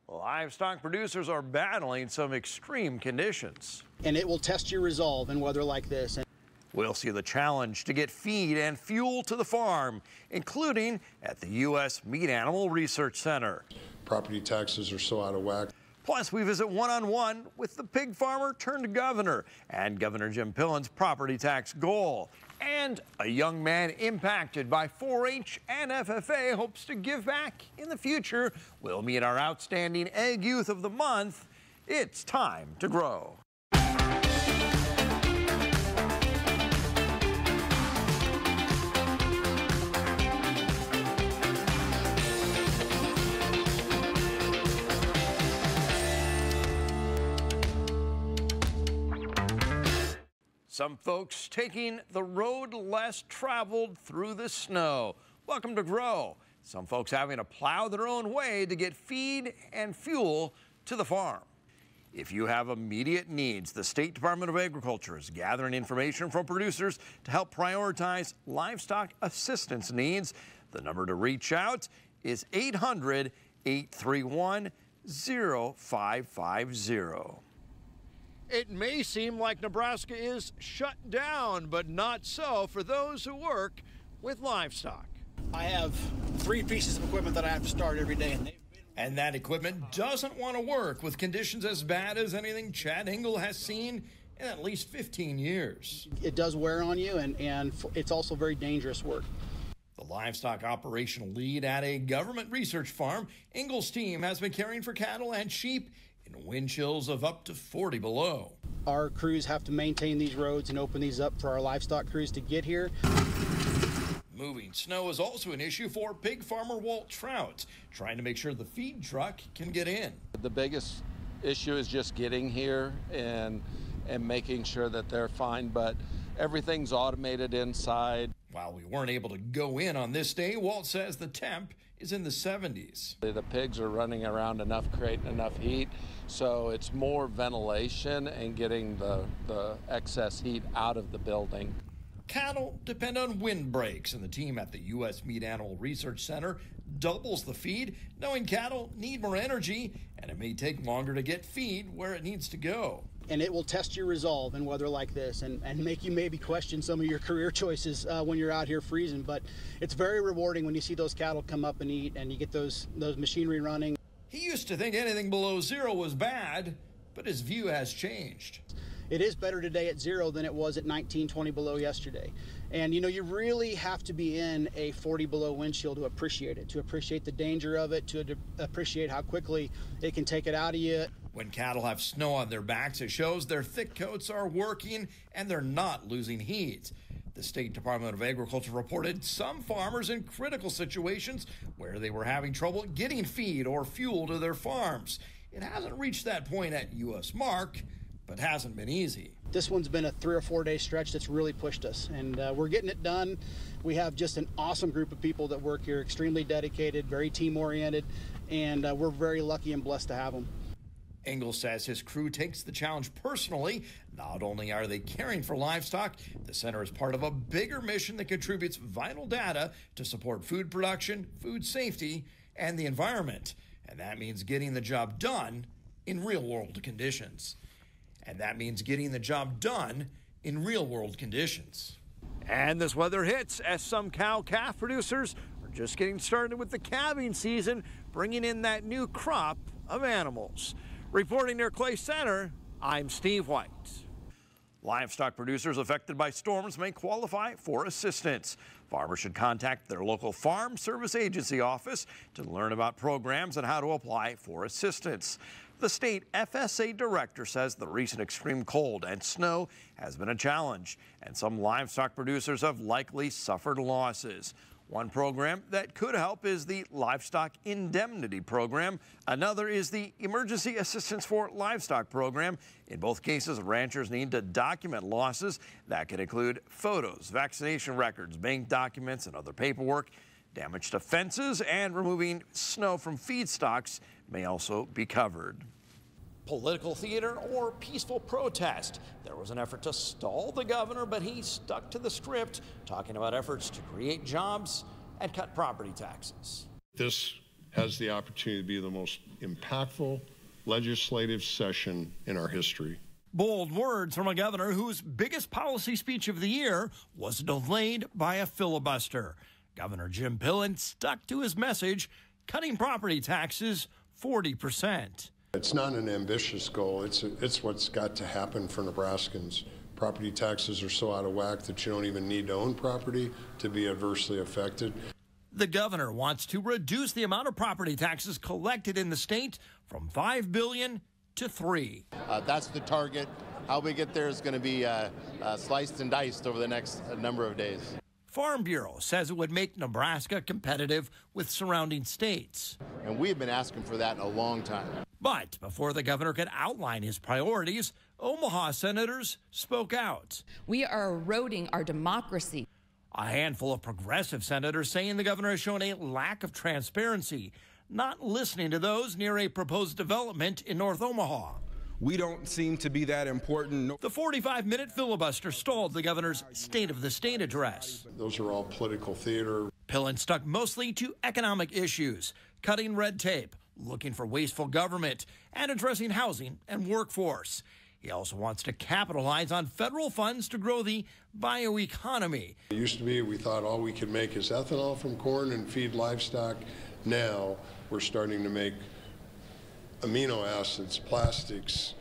Livestock producers are battling some extreme conditions. And it will test your resolve in weather like this. We'll see the challenge to get feed and fuel to the farm, including at the U.S. Meat Animal Research Center. Property taxes are so out of whack. Plus, we visit one-on-one with the pig farmer turned governor and Governor Jim Pillen's property tax goal. And a young man impacted by 4-H and FFA hopes to give back in the future. We'll meet our outstanding Egg Youth of the Month. It's time to grow. Some folks taking the road less traveled through the snow. Welcome to Grow. Some folks having to plow their own way to get feed and fuel to the farm. If you have immediate needs, the State Department of Agriculture is gathering information from producers to help prioritize livestock assistance needs. The number to reach out is 800-831-0550. It may seem like Nebraska is shut down, but not so for those who work with livestock. I have 3 pieces of equipment that I have to start every day. And that equipment doesn't want to work with conditions as bad as anything Chad Engel has seen in at least 15 years. It does wear on you, and it's also very dangerous work. The livestock operational lead at a government research farm, Engel's team has been caring for cattle and sheep in wind chills of up to 40 below. Our crews have to maintain these roads and open these up for our livestock crews to get here. Moving snow is also an issue for pig farmer Walt Trout, trying to make sure the feed truck can get in. The biggest issue is just getting here and making sure that they're fine, but everything's automated inside. While we weren't able to go in on this day, Walt says the temp is in the 70s. The pigs are running around enough, creating enough heat, so it's more ventilation and getting the excess heat out of the building. Cattle depend on windbreaks, and the team at the U.S. Meat Animal Research Center doubles the feed, knowing cattle need more energy, and it may take longer to get feed where it needs to go. And it will test your resolve in weather like this and make you maybe question some of your career choices when you're out here freezing. But it's very rewarding when you see those cattle come up and eat and you get those machinery running. He used to think anything below 0 was bad, but his view has changed. It is better today at 0 than it was at 19, 20 below yesterday. And you know, you really have to be in a 40 below wind chill to appreciate it, to appreciate the danger of it, to appreciate how quickly it can take it out of you. When cattle have snow on their backs, it shows their thick coats are working and they're not losing heat. The State Department of Agriculture reported some farmers in critical situations where they were having trouble getting feed or fuel to their farms. It hasn't reached that point at U.S. Mark, but hasn't been easy. This one's been a 3 or 4 day stretch that's really pushed us, and we're getting it done. We have just an awesome group of people that work here, extremely dedicated, very team oriented, and we're very lucky and blessed to have them. Engel says his crew takes the challenge personally. Not only are they caring for livestock, the center is part of a bigger mission that contributes vital data to support food production, food safety, and the environment. And that means getting the job done in real-world conditions. And this weather hits as some cow-calf producers are just getting started with the calving season, bringing in that new crop of animals. Reporting near Clay Center, I'm Steve White. Livestock producers affected by storms may qualify for assistance. Farmers should contact their local Farm Service Agency office to learn about programs and how to apply for assistance. The state FSA director says the recent extreme cold and snow has been a challenge, and some livestock producers have likely suffered losses. One program that could help is the Livestock Indemnity Program. Another is the Emergency Assistance for Livestock Program. In both cases, ranchers need to document losses. That can include photos, vaccination records, bank documents, and other paperwork. Damage to fences and removing snow from feedstocks may also be covered. Political theater or peaceful protest. There was an effort to stall the governor, but he stuck to the script, talking about efforts to create jobs and cut property taxes. This has the opportunity to be the most impactful legislative session in our history. Bold words from a governor whose biggest policy speech of the year was delayed by a filibuster. Governor Jim Pillen stuck to his message, cutting property taxes 40%. It's not an ambitious goal. It's what's got to happen for Nebraskans. Property taxes are so out of whack that you don't even need to own property to be adversely affected. The governor wants to reduce the amount of property taxes collected in the state from $5 billion to $3 billion. That's the target. How we get there is going to be sliced and diced over the next number of days. Farm Bureau says it would make Nebraska competitive with surrounding states. And we've been asking for that in a long time. But before the governor could outline his priorities, Omaha senators spoke out. We are eroding our democracy. A handful of progressive senators saying the governor has shown a lack of transparency, not listening to those near a proposed development in North Omaha. We don't seem to be that important. The 45-minute filibuster stalled the governor's State of the State address. Those are all political theater. Pillen stuck mostly to economic issues, cutting red tape, looking for wasteful government, and addressing housing and workforce. He also wants to capitalize on federal funds to grow the bioeconomy. It used to be we thought all we could make is ethanol from corn and feed livestock. Now we're starting to make amino acids, plastics.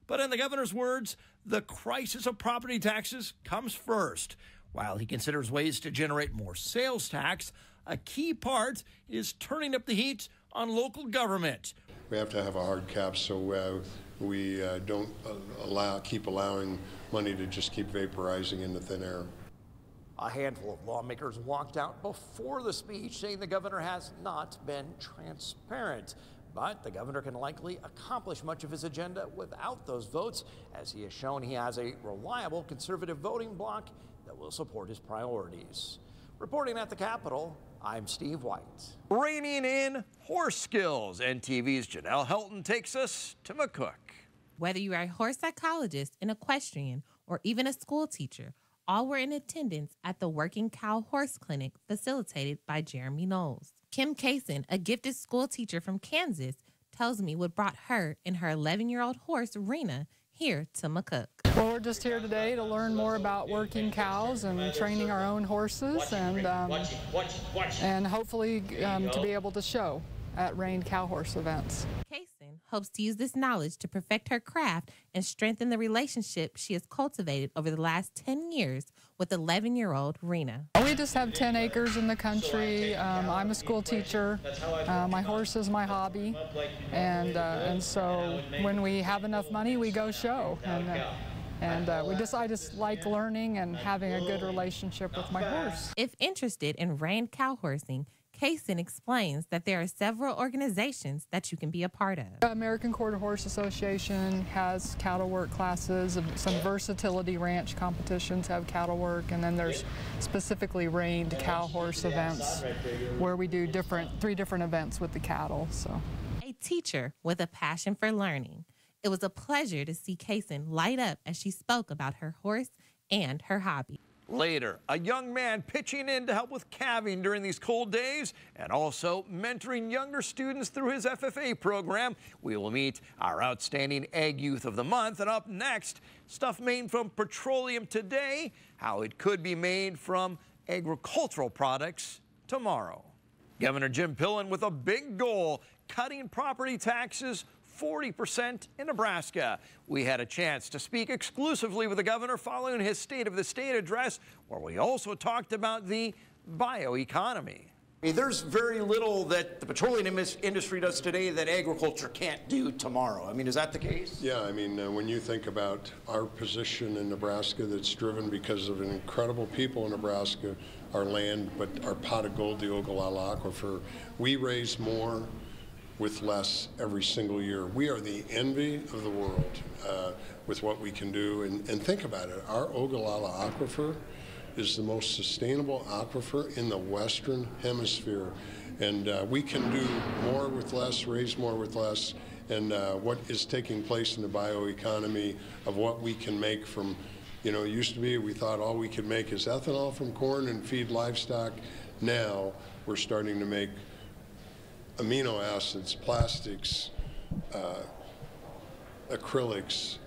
But in the governor's words, the crisis of property taxes comes first. While he considers ways to generate more sales tax, a key part is turning up the heat on local government. We have to have a hard cap so we don't keep allowing money to just keep vaporizing into thin air. A handful of lawmakers walked out before the speech saying the governor has not been transparent. But the governor can likely accomplish much of his agenda without those votes, as he has shown he has a reliable conservative voting bloc that will support his priorities. Reporting at the Capitol, I'm Steve White. Reining in horse skills, NTV's Janelle Helton takes us to McCook. Whether you are a horse psychologist, an equestrian, or even a school teacher, all were in attendance at the Working Cow Horse Clinic facilitated by Jeremy Knowles. Kim Kaysen, a gifted school teacher from Kansas, tells me what brought her and her 11-year-old horse, Rena, here to McCook. Well, we're just here today to learn more about working cows and training our own horses and hopefully to be able to show at reined cow horse events. Kaysen hopes to use this knowledge to perfect her craft and strengthen the relationship she has cultivated over the last 10 years with 11-year-old Rena. We just have 10 acres in the country. I'm a school teacher. My horse is my hobby, and so when we have enough money, we go show. I just like learning and having a good relationship with my horse. If interested in reined cow horsing, Kaysen explains that there are several organizations that you can be a part of. The American Quarter Horse Association has cattle work classes, some versatility ranch competitions have cattle work, and then there's specifically reined cow horse events where we do 3 different events with the cattle. So, a teacher with a passion for learning. It was a pleasure to see Kaysen light up as she spoke about her horse and her hobby. Later, a young man pitching in to help with calving during these cold days and also mentoring younger students through his FFA program. We will meet our outstanding Ag Youth of the Month. And up next, stuff made from petroleum today, how it could be made from agricultural products tomorrow. Governor Jim Pillen with a big goal, cutting property taxes 40% in Nebraska. We had a chance to speak exclusively with the governor following his State of the State address, where we also talked about the bioeconomy. There's very little that the petroleum industry does today that agriculture can't do tomorrow. I mean, is that the case? Yeah, I mean, when you think about our position in Nebraska that's driven because of an incredible people in Nebraska, our land, but our pot of gold, the Ogallala Aquifer, we raise more with less every single year. We are the envy of the world with what we can do. And think about it, our Ogallala Aquifer is the most sustainable aquifer in the Western Hemisphere. And we can do more with less, raise more with less. And what is taking place in the bioeconomy of what we can make from, it used to be we thought all we could make is ethanol from corn and feed livestock. Now we're starting to make amino acids, plastics, acrylics.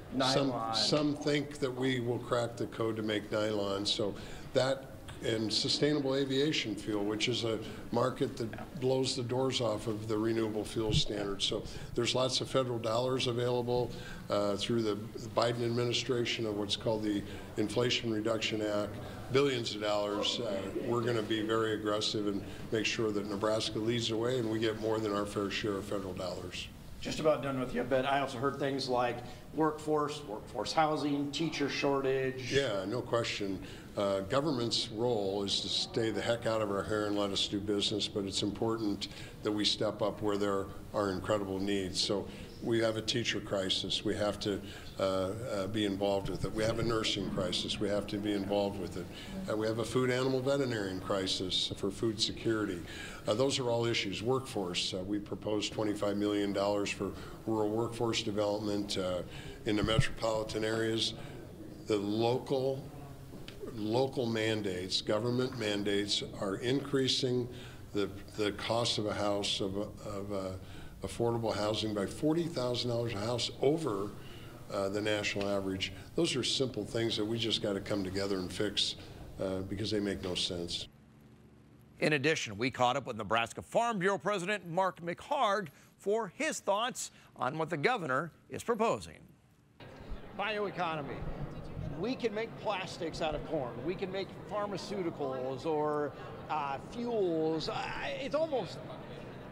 Some think that we will crack the code to make nylon. So that and sustainable aviation fuel, which is a market that blows the doors off of the renewable fuel standard. So there's lots of federal dollars available through the Biden administration of what's called the Inflation Reduction Act, billions of dollars. We're going to be very aggressive and make sure that Nebraska leads the way and we get more than our fair share of federal dollars. Just about done with you, but I also heard things like workforce housing, teacher shortage. Yeah, no question. Government's role is to stay the heck out of our hair and let us do business, but it's important that we step up where there are incredible needs. So we have a teacher crisis. We have to be involved with it. We have a nursing crisis. We have to be involved with it. We have a food animal veterinarian crisis for food security. Those are all issues. Workforce. We proposed $25 million for rural workforce development in the metropolitan areas. The local mandates, government mandates, are increasing the cost of a house of affordable housing by $40,000 a house over the national average. Those are simple things that we just got to come together and fix because they make no sense. In addition, we caught up with Nebraska Farm Bureau President Mark McHarg for his thoughts on what the governor is proposing. Bioeconomy. We can make plastics out of corn. We can make pharmaceuticals or fuels. It's almost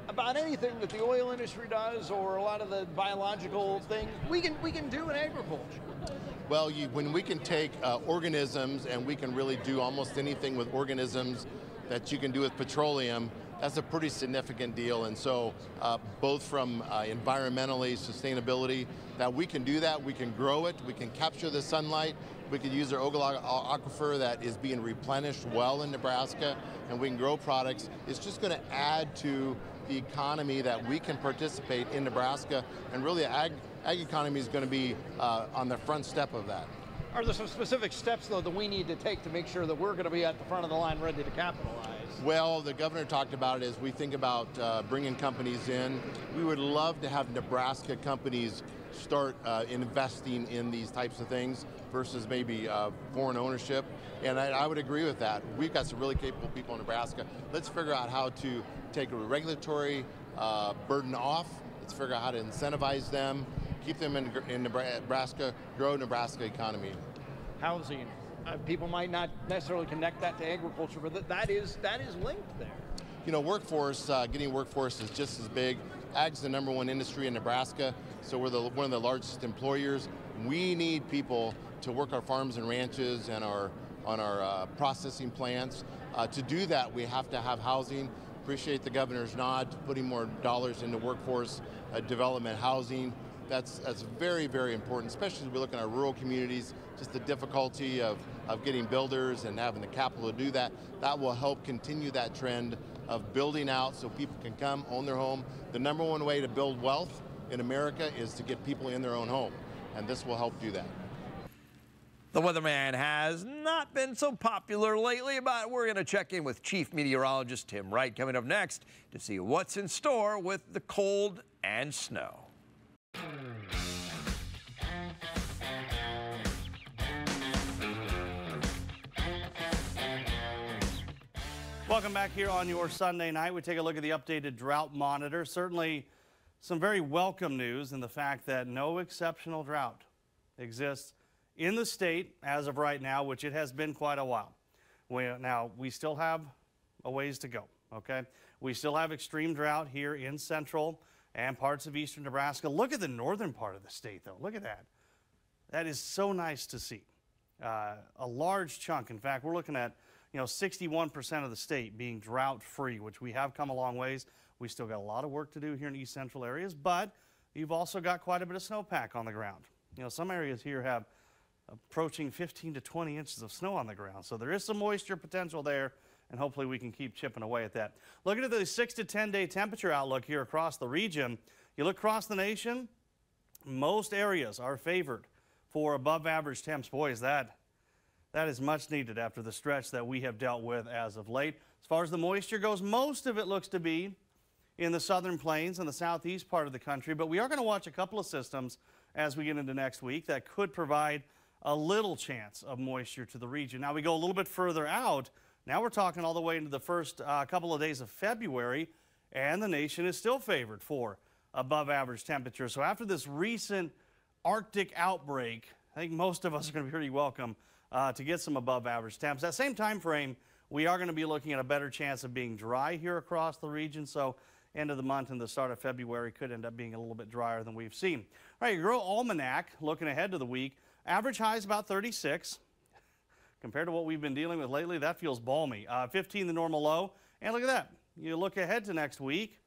about anything that the oil industry does or a lot of the biological things, we can do in agriculture. Well, when we can take organisms and we can really do almost anything with organisms that you can do with petroleum, that's a pretty significant deal. And so both from environmentally, sustainability, that we can do that, we can grow it, we can capture the sunlight, we can use our Ogallala aquifer that is being replenished well in Nebraska, and we can grow products. It's just going to add to the economy that we can participate in Nebraska, and really ag economy is going to be on the front step of that. Are there some specific steps, though, that we need to take to make sure that we're going to be at the front of the line ready to capitalize? Well, the governor talked about it as we think about bringing companies in. We would love to have Nebraska companies start investing in these types of things versus maybe foreign ownership. And I would agree with that. We've got some really capable people in Nebraska. Let's figure out how to take a regulatory burden off. Let's figure out how to incentivize them, keep them in Nebraska, grow Nebraska economy. Housing. People might not necessarily connect that to agriculture, but that is linked there. You know, workforce, getting workforce is just as big. Ag's the #1 industry in Nebraska, so we're one of the largest employers. We need people to work our farms and ranches and on our processing plants. To do that, we have to have housing. Appreciate the governor's nod to putting more dollars into workforce development housing. That's very, very important, especially as we look in our rural communities, just the difficulty of getting builders and having the capital to do that. That will help continue that trend of building out so people can come, own their home. The #1 way to build wealth in America is to get people in their own home, and this will help do that. The weatherman has not been so popular lately, but we're going to check in with Chief Meteorologist Tim Wright coming up next to see what's in store with the cold and snow. Welcome back here on your Sunday night. We take a look at the updated drought monitor. Certainly some very welcome news in the fact that no exceptional drought exists in the state as of right now, which it has been quite a while. Now, we still have a ways to go, okay? We still have extreme drought here in central and parts of eastern Nebraska. Look at the northern part of the state, though. Look at that. That is so nice to see. A large chunk. In fact, we're looking at 61% of the state being drought-free, which we have come a long ways. We still got a lot of work to do here in east central areas, but you've also got quite a bit of snowpack on the ground. Some areas here have approaching 15 to 20 inches of snow on the ground, so there is some moisture potential there, and hopefully we can keep chipping away at that. Looking at the 6 to 10 day temperature outlook here across the region, you look across the nation, most areas are favored for above average temps. Boys, that is much needed after the stretch that we have dealt with as of late. As far as the moisture goes, most of it looks to be in the southern plains and the southeast part of the country, but we are going to watch a couple of systems as we get into next week that could provide a little chance of moisture to the region. Now we go a little bit further out. Now we're talking all the way into the first couple of days of February, and the nation is still favored for above average temperatures. So after this recent Arctic outbreak, I think most of us are going to be pretty welcome to get some above average temps. That same time frame, we are going to be looking at a better chance of being dry here across the region. So end of the month and the start of February could end up being a little bit drier than we've seen. All right, your Grow Almanac, looking ahead to the week, average high is about 36. Compared to what we've been dealing with lately, that feels balmy. 15 the normal low. And look at that. You look ahead to next week,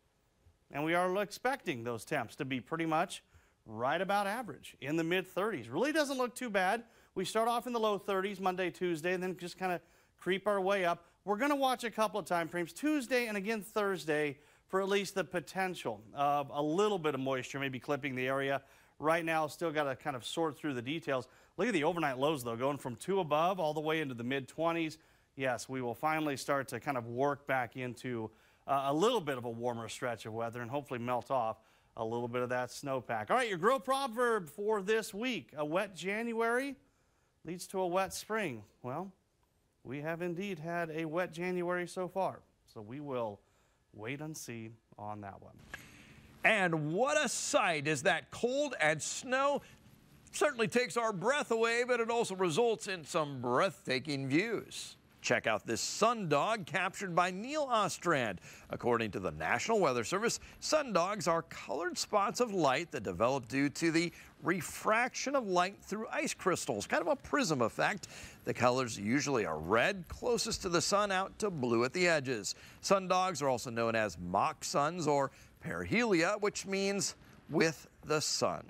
and we are expecting those temps to be pretty much right about average in the mid-30s. Really doesn't look too bad. We start off in the low 30s Monday, Tuesday, and then just kind of creep our way up. We're going to watch a couple of time frames, Tuesday and again Thursday, for at least the potential of a little bit of moisture maybe clipping the area. Right now, still got to kind of sort through the details. Look at the overnight lows, though, going from 2 above all the way into the mid-20s. Yes, we will finally start to kind of work back into a little bit of a warmer stretch of weather and hopefully melt off a little bit of that snowpack. All right, your Grow proverb for this week. A wet January leads to a wet spring. Well, we have indeed had a wet January so far, so we will wait and see on that one. And what a sight is that cold and snow. Certainly takes our breath away, but it also results in some breathtaking views. Check out this sundog captured by Neil Ostrand. According to the National Weather Service, sundogs are colored spots of light that develop due to the refraction of light through ice crystals, kind of a prism effect. The colors usually are red closest to the sun out to blue at the edges. Sundogs are also known as mock suns or perihelia, which means with the sun.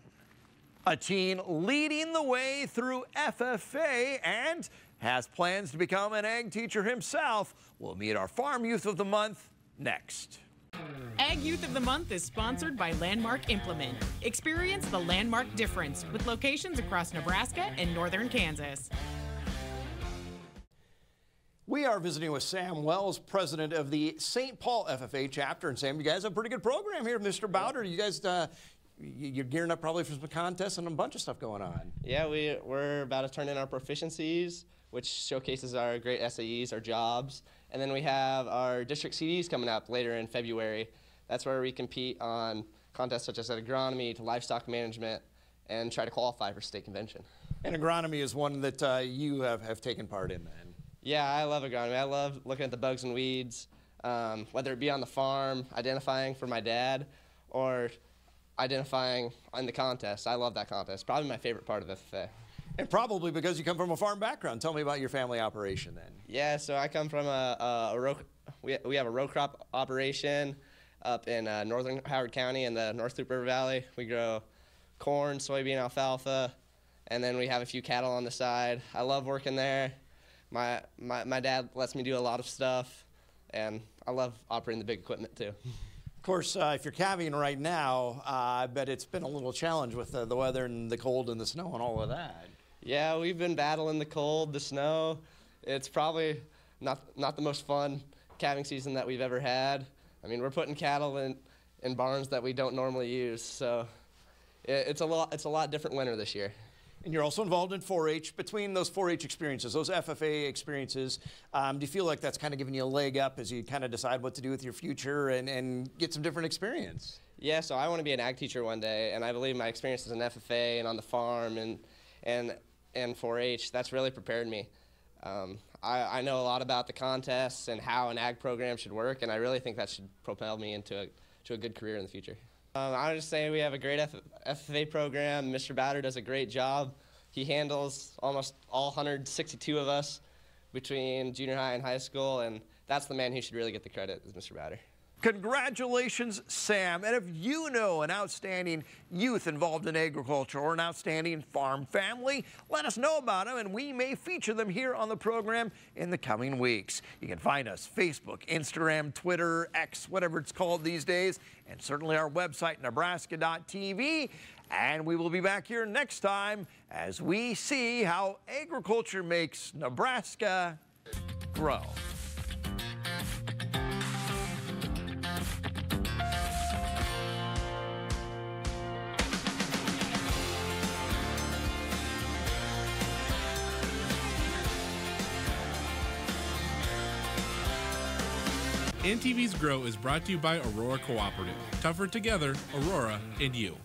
A teen leading the way through FFA and has plans to become an ag teacher himself. We'll meet our Farm Youth of the Month next. Ag Youth of the Month is sponsored by Landmark Implement. Experience the Landmark difference with locations across Nebraska and northern Kansas. We are visiting with Sam Wells, president of the St. Paul FFA chapter. And Sam, you guys have a pretty good program here, Mr. Bowder. You guys, you're gearing up probably for some contests and a bunch of stuff going on. Yeah, we're about to turn in our proficiencies, which showcases our great SAEs, our jobs. And then we have our district CDs coming up later in February. That's where we compete on contests such as agronomy to livestock management and try to qualify for state convention. And agronomy is one that you have taken part in then. Yeah, I love agronomy. I love looking at the bugs and weeds, whether it be on the farm, identifying for my dad, or identifying on the contest. I love that contest. Probably my favorite part of FFA. And probably because you come from a farm background. Tell me about your family operation then. Yeah, so I come from we have a row crop operation up in northern Howard County in the North Loup River Valley. We grow corn, soybean, alfalfa, and then we have a few cattle on the side. I love working there. My dad lets me do a lot of stuff, and I love operating the big equipment too. Of course, if you're calving right now, I bet it's been a little challenge with the weather and the cold and the snow and all of that. Yeah, we've been battling the cold, the snow. It's probably not the most fun calving season that we've ever had. I mean, we're putting cattle in barns that we don't normally use, so it's a lot different winter this year. And you're also involved in 4-H. Between those 4-H experiences, those FFA experiences, do you feel like that's kind of giving you a leg up as you kind of decide what to do with your future and get some different experience? Yeah, so I want to be an ag teacher one day, and I believe my experiences in FFA and on the farm and 4-H, that's really prepared me. I know a lot about the contests and how an ag program should work, and I really think that should propel me into a good career in the future. I would just say we have a great FFA program. Mr. Bowder does a great job. He handles almost all 162 of us between junior high and high school, and that's the man who should really get the credit, is Mr. Bowder. Congratulations, Sam. And if you know an outstanding youth involved in agriculture or an outstanding farm family, let us know about them, and we may feature them here on the program in the coming weeks. You can find us Facebook, Instagram, Twitter, X, whatever it's called these days, and certainly our website, nebraska.tv. And we will be back here next time as we see how agriculture makes Nebraska grow. NTV's Grow is brought to you by Aurora Cooperative. Tougher together, Aurora and you.